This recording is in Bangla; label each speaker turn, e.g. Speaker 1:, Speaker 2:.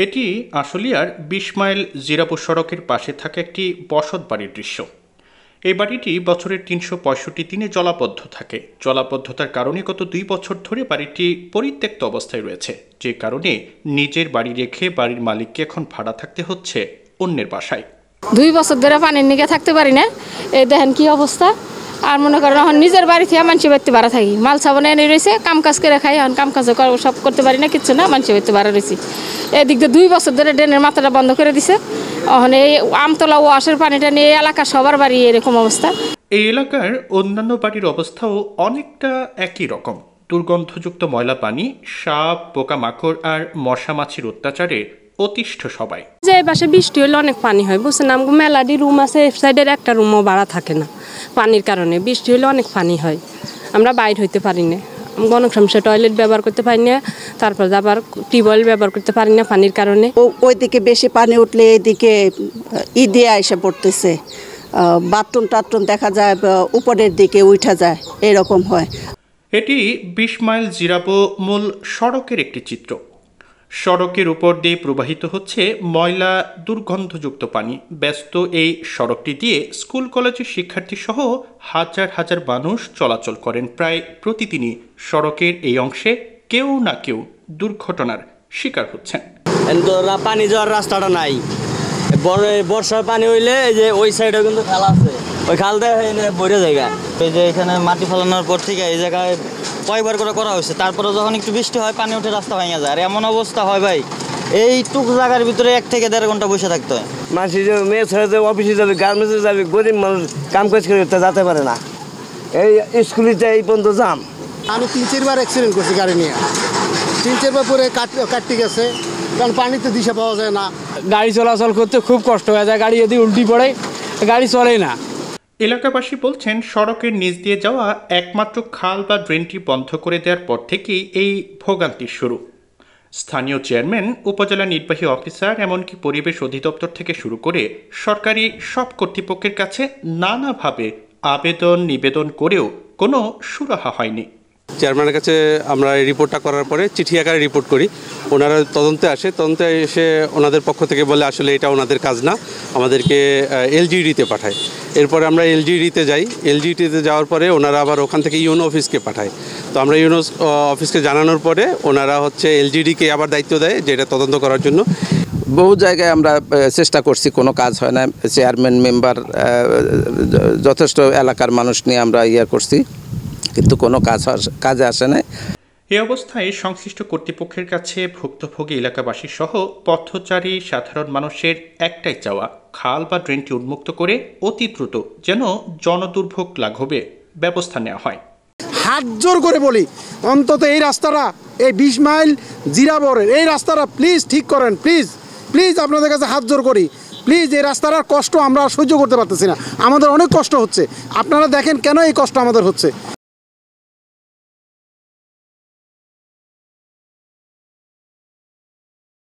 Speaker 1: এটি আশুলিয়ার ২০ মাইল জিরাপুর সড়কের পাশে থাকা একটি বসত বাড়ির দৃশ্য। এই বাড়িটি বছরের ৩৬৫ দিনে জলাবদ্ধ থাকে। জলাবদ্ধতার কারণে গত ২ বছর ধরে বাড়িটি পরিত্যক্ত অবস্থায় রয়েছে, যে কারণে নিজের বাড়ি রেখে বাড়ির মালিককে এখন ভাড়া থাকতে হচ্ছে অন্যের বাসায়।
Speaker 2: ২ বছর ধরে পানির নিকে থাকতে পারি না। এই দেখেন কি অবস্থা। আর মনে করেন এখন নিজের বাড়ি থেকে মানুষের বাড়িতে ভাড়া থাকি, মাল সাবান এনে রয়েছে, কাম কাজ করে খাই। এখন কাম কাজ সব করতে পারি না, কিচ্ছু না, মানুষের বাড়িতে ভাড়া রয়েছি। এদিক দিয়ে 2 বছর ধরে ড্রেনের মাথাটা বন্ধ করে দিছে। এখন এই আমতলা ওয়াশের পানিটা নিয়ে এলাকা সবার বাড়ি এরকম অবস্থা।
Speaker 1: এই এলাকার অন্যান্য বাড়ির অবস্থাও অনেকটা একই রকম। দুর্গন্ধযুক্ত ময়লা পানি, সাপ, পোকামাকড় আর মশা মাছির অত্যাচারে অতিষ্ঠ সবাই।
Speaker 3: যে পাশে বৃষ্টি হলে অনেক পানি হয়, বুঝছেন, আমাকে মেলাডি রুম আছে, সাইডের একটা রুমও ভাড়া থাকে না পানির কারণে। বৃষ্টি হলে অনেক পানি হয়, আমরা বাইর হইতে পারি না। অনেক সমস্যা, টয়লেট ব্যবহার করতে পারি না, তারপর আবার টিউবওয়েল ব্যবহার করতে পারি না পানির কারণে।
Speaker 4: ওইদিকে বেশি পানি উঠলে এদিকে ইদিয়া এসে পড়তেছে, বাথরুম টাথরুম দেখা যায় উপরের দিকে উঠা যায়, এরকম হয়।
Speaker 1: এটি ২০ মাইল জিরাবো মূল সড়কের একটি চিত্র। সড়কের উপর দিয়ে প্রবাহিত হচ্ছে ময়লা, দুর্গন্ধযুক্ত পানি। ব্যস্ত এই সড়কটি দিয়ে স্কুল কলেজের শিক্ষার্থী সহ হাজার হাজার মানুষ চলাচল করেন প্রায় প্রতিদিনই। সড়কের এই অংশে কেউ না কেউ দুর্ঘটনার শিকার হচ্ছেন।
Speaker 5: পানি যাওয়ার রাস্তাটা নাই, বর্ষার পানি হইলে এই যে ওই সাইডে কিন্তু খাল আছে, ওই খাল দিয়ে বইরে জায়গা। এই যে এখানে মাটি ফেলানোর পর থেকে এই জায়গায় কয়েকবার করে করা হয়েছে, তারপরে যখন একটু বৃষ্টি হয় পানি উঠে রাস্তা ভেঙে যায়। আর এমন অবস্থা হয় ভাই, এইটুকু জায়গার ভিতরে 1 থেকে 1.5 ঘন্টা বসে থাকতে হয়।
Speaker 6: মানুষ মেয়ে ছেড়ে যাবে, অফিসে যাবে, গার্মেন্টসে যাবে, গরিব মানুষ কাম কাজ করে যেতে পারে না। এই স্কুলে এই পর্যন্ত যাম।
Speaker 7: আমি 3-4 বার অ্যাক্সিডেন্ট করছি গাড়ি নিয়ে, 3-4 বার পরে কাটতে গেছে, কারণ পানিতে দিশা পাওয়া যায় না।
Speaker 8: গাড়ি চলাচল করতে খুব কষ্ট হয়ে যায়, গাড়ি যদি উল্টি পড়ে গাড়ি চলে না।
Speaker 1: এলাকাবাসী বলছেন, সড়কের নিচ দিয়ে যাওয়া একমাত্র খাল বা ড্রেনটি বন্ধ করে দেওয়ার পর থেকেই এই ভোগান্তির শুরু। স্থানীয় চেয়ারম্যান, উপজেলা নির্বাহী অফিসার, এমনকি পরিবেশ অধিদপ্তর থেকে শুরু করে সরকারি সব কর্তৃপক্ষের কাছে নানাভাবে আবেদন নিবেদন করেও কোনো সুরাহা হয়নি।
Speaker 9: চেয়ারম্যানের কাছে আমরা এই রিপোর্টটা করার পরে চিঠি আকারে রিপোর্ট করি, ওনারা তদন্তে আসে, তদন্তে এসে ওনাদের পক্ষ থেকে বলে আসলে এটা ওনাদের কাজ না, আমাদেরকে এলজিডিতে পাঠায়। এরপরে আমরা এলজিডিতে যাই, এলজিডিতে যাওয়ার পরে ওনারা আবার ওখান থেকে ইউনো অফিসকে পাঠায়। তো আমরা ইউনো অফিসকে জানানোর পরে ওনারা এলজিডিকে আবার দায়িত্ব দেয় যে এটা তদন্ত করার জন্য।
Speaker 10: বহু জায়গায় আমরা চেষ্টা করছি, কোনো কাজ হয় না। চেয়ারম্যান মেম্বার যথেষ্ট এলাকার মানুষ নিয়ে আমরা করছি, কিন্তু কোনো কাজে আসে না।
Speaker 1: এই অবস্থায় সংশ্লিষ্ট কর্তৃপক্ষের কাছে ভুক্তভোগী এলাকাবাসী সহ পথচারী সাধারণ মানুষের একটাই চাওয়া, খাল বা ড্রেনটি উন্মুক্ত করে অতি দ্রুত যেন জনদুর্ভোগ লাঘবে ব্যবস্থা নেওয়া হয়।
Speaker 7: হাত জোর করে বলি, অন্তত এই রাস্তাটা, এই 20 মাইল জিরাবরের এই রাস্তাটা প্লিজ ঠিক করেন, প্লিজ প্লিজ, আপনাদের কাছে হাত জোর করি, প্লিজ। এই রাস্তাটার কষ্ট আমরা সহ্য করতে পারতেছি না, আমাদের অনেক কষ্ট হচ্ছে। আপনারা দেখেন কেন এই কষ্ট আমাদের হচ্ছে।